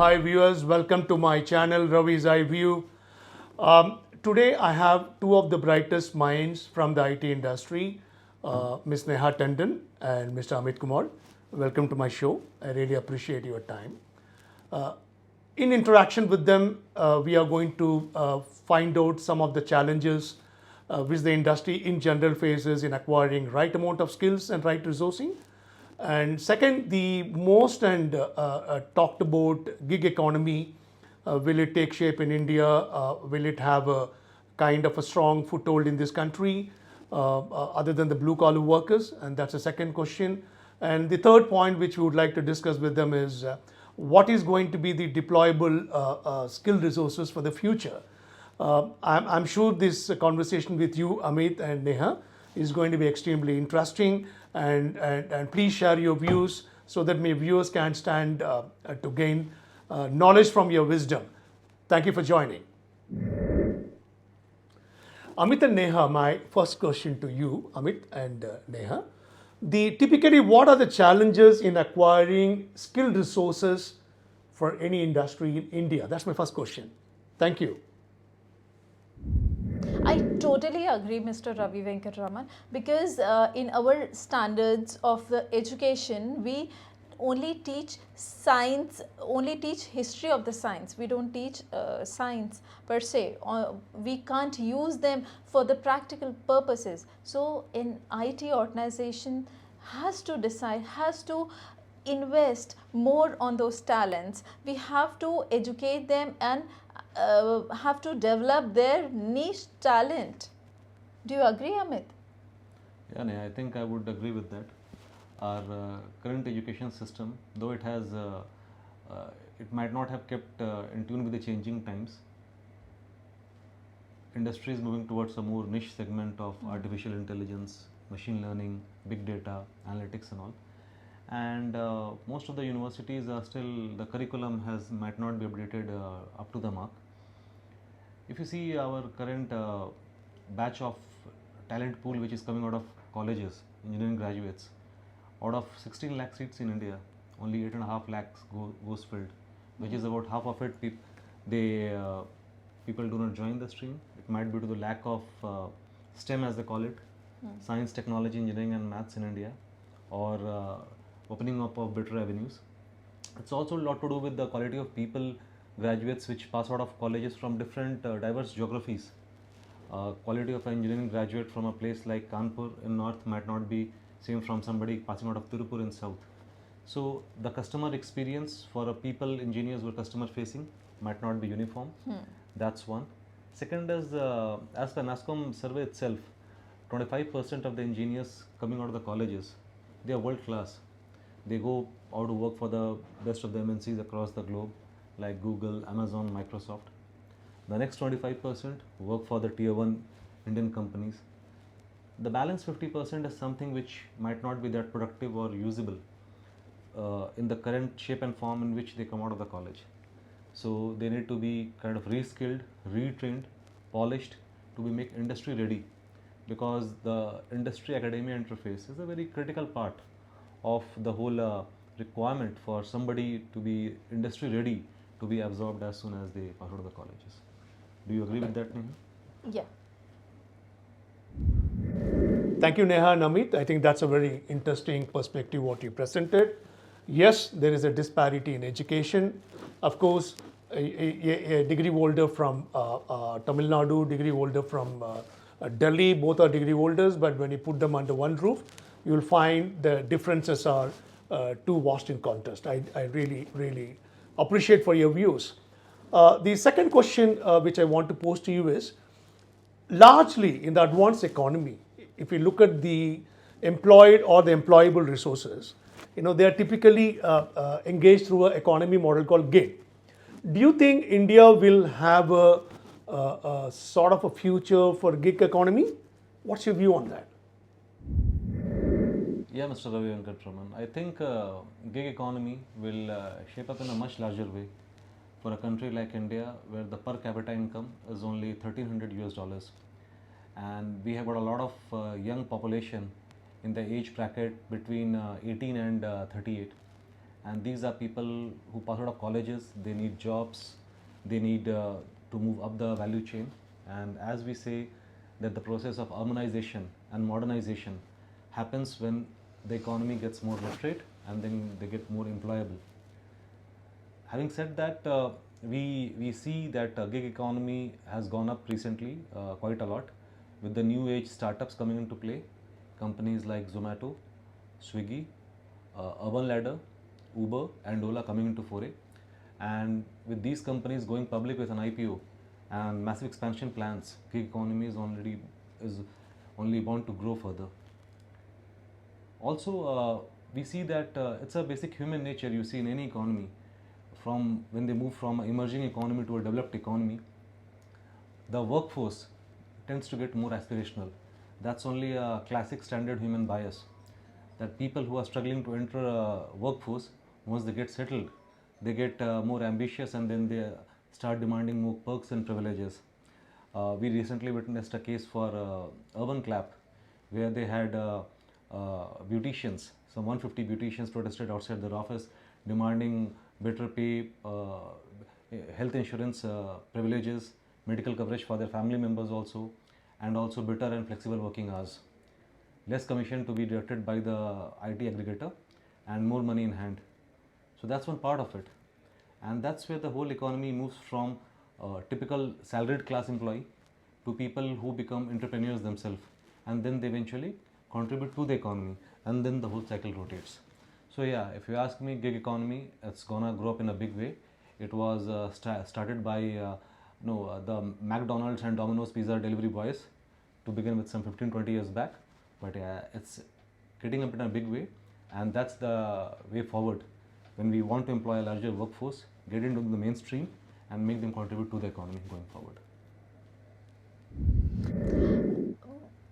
Hi viewers, welcome to my channel Ravi's Eye View. Today I have two of the brightest minds from the IT industry, Ms. Neha Tandon and Mr. Amit Kumar. Welcome to my show. I really appreciate your time. In interaction with them, we are going to find out some of the challenges which the industry in general faces in acquiring right amount of skills and right resourcing. And second, the most talked about gig economy. Will it take shape in India? Will it have a kind of a strong foothold in this country other than the blue collar workers? And that's the second question. And the third point, which we would like to discuss with them, is what is going to be the deployable skill resources for the future. I'm sure this conversation with you, Amit and Neha, is going to be extremely interesting. And please share your views so that my viewers can stand to gain knowledge from your wisdom. Thank you for joining. Amit and Neha, my first question to you, Amit and Neha. Typically, what are the challenges in acquiring skilled resources for any industry in India? That's my first question. Thank you. I totally agree, Mr. Ravi Venkatraman, because in our standards of the education, we only teach science, only teach history of the science. We don't teach science per se. We can't use them for the practical purposes. So, in IT organization has to decide, has to invest more on those talents. We have to educate them and have to develop their niche talent. Do you agree, Amit? Yeah, I think I would agree with that. Our current education system, though it might not have kept in tune with the changing times. Industry is moving towards a more niche segment of artificial intelligence, machine learning, big data, analytics, and all. And most of the universities are still, the curriculum might not be updated up to the mark. If you see our current batch of talent pool which is coming out of colleges, engineering graduates, out of 16 lakh seats in India, only 8.5 lakhs goes filled, which is about half of it. People do not join the stream. It might be to the lack of STEM, as they call it, science, technology, engineering, and maths in India, or opening up of better avenues. It's also a lot to do with the quality of people, graduates which pass out of colleges from different diverse geographies. Quality of an engineering graduate from a place like Kanpur in north might not be same from somebody passing out of Tirupur in south. So the customer experience for a people engineers who are customer facing might not be uniform. That's one. Second is, as per NASSCOM survey itself, 25% of the engineers coming out of the colleges, they are world class. They go out to work for the best of the MNCs across the globe, like Google, Amazon, Microsoft. The next 25% work for the tier 1 Indian companies. The balance 50% is something which might not be that productive or usable in the current shape and form in which they come out of the college. So they need to be kind of reskilled, retrained, polished to be make industry ready, because the industry academia interface is a very critical part of the whole requirement for somebody to be industry ready to be absorbed as soon as they pass out of the colleges. Do you agree with that, Neha? Yeah. Thank you, Neha and Amit. I think that's a very interesting perspective what you presented. Yes, there is a disparity in education. Of course, a degree holder from Tamil Nadu, degree holder from Delhi, both are degree holders, but when you put them under one roof, you'll find the differences are too vast in contrast. I really, really appreciate for your views. The second question which I want to pose to you is, largely in the advanced economy, if you look at the employed or the employable resources, they are typically engaged through an economy model called gig. Do you think India will have a sort of a future for gig economy? What's your view on that? Yeah, Mr. Ravi Venkatraman. I think gig economy will shape up in a much larger way for a country like India, where the per capita income is only 1,300 US dollars, and we have got a lot of young population in the age bracket between 18 and 38, and these are people who pass out of colleges, they need jobs, they need to move up the value chain. And as we say that the process of urbanization and modernization happens when the economy gets more literate and then they get more employable. Having said that, we see that gig economy has gone up recently quite a lot with the new age startups coming into play, companies like Zomato, Swiggy, Urban Ladder, Uber and Ola coming into foray. And with these companies going public with an IPO and massive expansion plans, gig economy is only bound to grow further. Also, we see that it's a basic human nature you see in any economy. From when they move from an emerging economy to a developed economy, the workforce tends to get more aspirational. That's only a classic standard human bias, that people who are struggling to enter a workforce, once they get settled, they get more ambitious and then they start demanding more perks and privileges. We recently witnessed a case for Urban Clap, where they had beauticians, some 150 beauticians protested outside their office demanding better pay, health insurance privileges, medical coverage for their family members also, and also better and flexible working hours, less commission to be deducted by the IT aggregator, and more money in hand. So that's one part of it, and that's where the whole economy moves from typical salaried class employee to people who become entrepreneurs themselves, and then they eventually contribute to the economy, and then the whole cycle rotates. So yeah, if you ask me, gig economy, it's gonna grow up in a big way. It was started by the McDonald's and Domino's pizza delivery boys to begin with some 15-20 years back, but it's getting up in a big way, and that's the way forward when we want to employ a larger workforce, get into the mainstream and make them contribute to the economy going forward.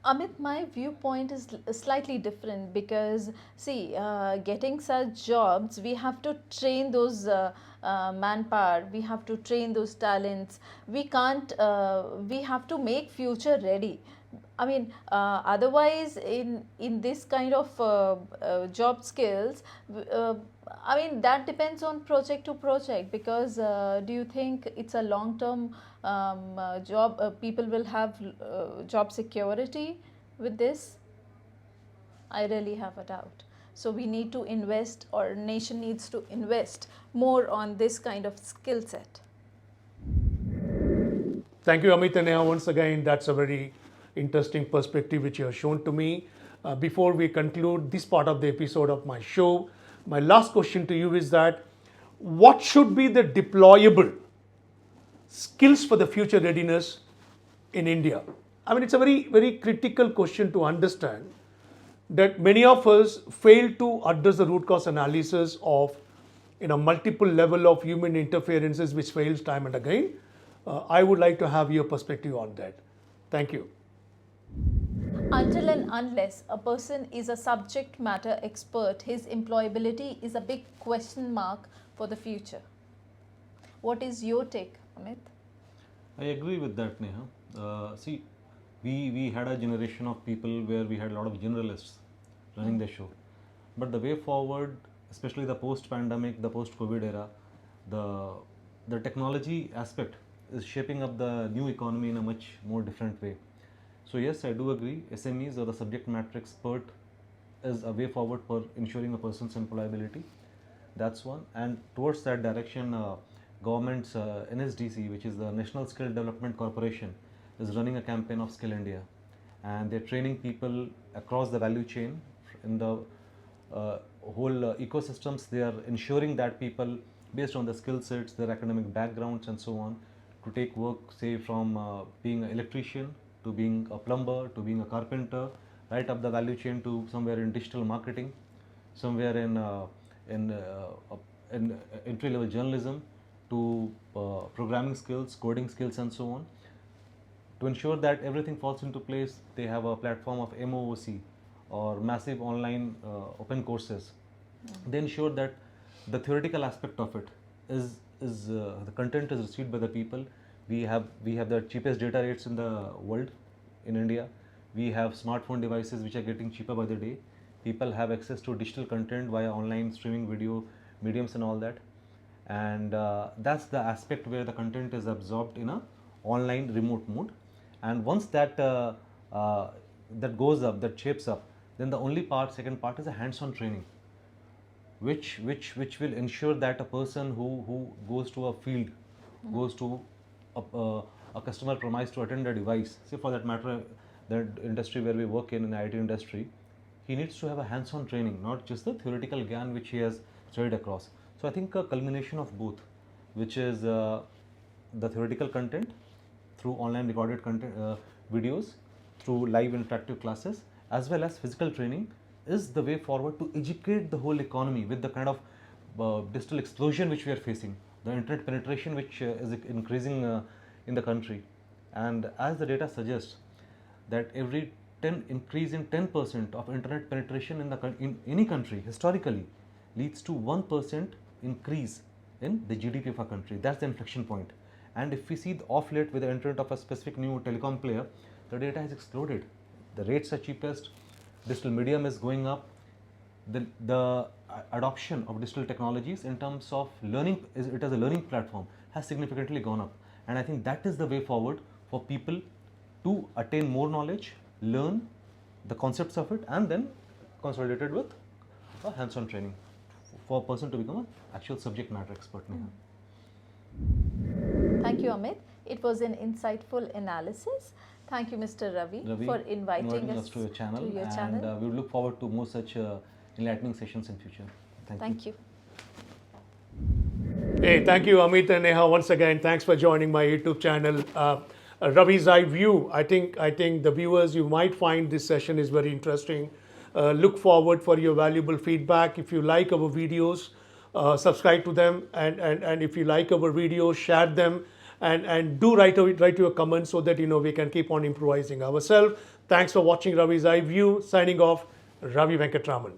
Amit, my viewpoint is slightly different because, see, getting such jobs, we have to train those manpower, we have to train those talents. We can't, we have to make future ready. I mean, otherwise, in this kind of job skills, I mean, that depends on project to project, because do you think it's a long term job? People will have job security with this? I really have a doubt. So we need to invest, or nation needs to invest more on this kind of skill set. Thank you, Amit and Neha. Once again, that's a very interesting perspective which you have shown to me. Before we conclude this part of the episode of my show, my last question to you is that what should be the deployable skills for the future readiness in India? I mean, it's a very, very critical question to understand, that many of us fail to address the root cause analysis of multiple level of human interferences which fails time and again. I would like to have your perspective on that. Thank you. Until and unless a person is a subject matter expert, his employability is a big question mark for the future. What is your take, Amit? I agree with that, Neha. See, we had a generation of people where we had a lot of generalists running the show. But the way forward, especially the post-pandemic, the post-COVID era, the technology aspect is shaping up the new economy in a much more different way. So yes, I do agree, SMEs or the subject matter expert is a way forward for ensuring a person's employability. That's one. And towards that direction, government's NSDC, which is the National Skill Development Corporation, is running a campaign of Skill India, and they're training people across the value chain in the whole ecosystems. They are ensuring that people, based on the skill sets, their academic backgrounds and so on, to take work, say from being an electrician to being a plumber to being a carpenter, right up the value chain to somewhere in digital marketing, somewhere in entry-level journalism, to programming skills, coding skills and so on. To ensure that everything falls into place, they have a platform of MOOC, or massive online open courses. They ensure that the theoretical aspect of it is the content is received by the people. We have the cheapest data rates in the world in India. We have smartphone devices which are getting cheaper by the day. People have access to digital content via online streaming mediums and all that. And that's the aspect where the content is absorbed in a online remote mode. And once that that goes up, that shapes up, then the only part, second part, is a hands-on training, which will ensure that a person who goes to a field, goes to a customer premise to attend a device, say for that matter, the industry where we work in the IT industry, he needs to have a hands-on training, not just the theoretical gyan which he has studied across. So I think a culmination of both, which is the theoretical content through online recorded content, videos, through live interactive classes, as well as physical training, is the way forward to educate the whole economy with the kind of digital explosion which we are facing, the internet penetration which is increasing in the country. And as the data suggests, that every increase in 10% of internet penetration in any country historically leads to 1% increase in the GDP of a country. That's the inflection point. And if we see off late with the entrance of a specific new telecom player, the data has exploded. The rates are cheapest, digital medium is going up, the adoption of digital technologies in terms of learning, it as a learning platform, has significantly gone up. And I think that is the way forward for people to attain more knowledge, learn the concepts of it, and then consolidated with a hands-on training for a person to become an actual subject matter expert. Thank you, Amit. It was an insightful analysis. Thank you, Mr. Ravi for inviting us to your channel. And we look forward to more such enlightening sessions in future. Thank you. Hey, thank you, Amit and Neha, once again. Thanks for joining my YouTube channel. Ravi's Eye View. I think the viewers, you might find this session is very interesting. Look forward for your valuable feedback. If you like our videos, subscribe to them, and if you like our videos, share them, and do write your comments so that we can keep on improvising ourselves. Thanks for watching Ravi's Eye View. Signing off, Ravi Venkatraman.